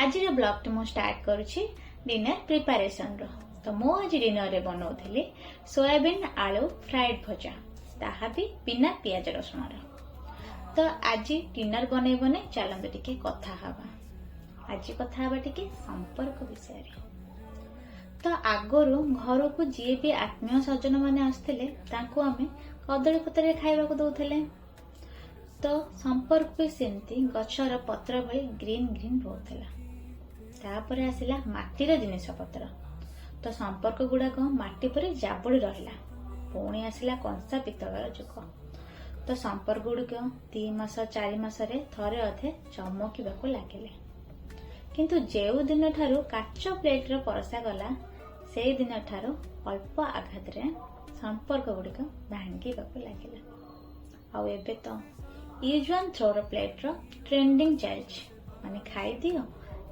आज ब्लॉग टी स्टार्ट करुच्ची डिनर प्रिपरेशन रो। तो मु आज डिनर रे बनाऊली सोयाबीन आलू फ्राइड भजा, ताहा भी बिना पियाज रसुण रो। तो आज डिनर बने बने चलते टिके कथा हवा। आज कथा हवा टिके संपर्क विषय रे। तो आगरू घर को जी भी आत्मीय सज्जन मैंने आसते तांको आमे कदली पत्र खाइबा दौले। तो संपर्क भी सेमती गछर पत्र भली ग्रीन ग्रीन रोला। तापर आसला माटीर जिनिस पत्र। तो संपर्क गुड़ाक माटी पर जाबड़ी रहा। पुणी आसला कंसा पितलर जुग। तो संपर्क गुड़िक 3 मास 4 मासरे थरे अधे चमकीबाकू लागिले। किंतु जेउ दिन ठारू काच प्लेट रो परसा गला से दिन ठारू अल्प आघात रे संपर्क गुड़िक भांगीबाकू लागिला। आउ एबे तो यूज वन थ्रो प्लेट रो ट्रेंडिंग चलछि। माने खाई दियो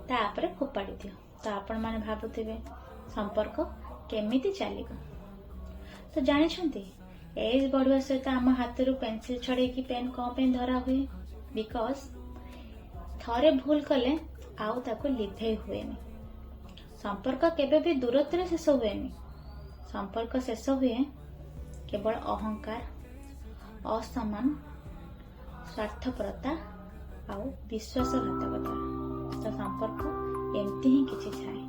तापर फोपाड़ी दियो। तो आपण माने भाबुथिबे संपर्क केमिति चलिबो। तो जानि छंती एज बढ़वा सहित आम हाथ रू पेंसिल छड़े की पेन कौन पे धरा हुए। बिकॉज थरे भूल कले आउ ताको लिभे हुएनी। संपर्क केबे भी दूरत्व शेष हुएनी। संपर्क शेष हुए केवल अहंकार, असमान, स्वार्थपरता आउ विश्वासघातकता। तो संपर्क एमती ही किछि थाए।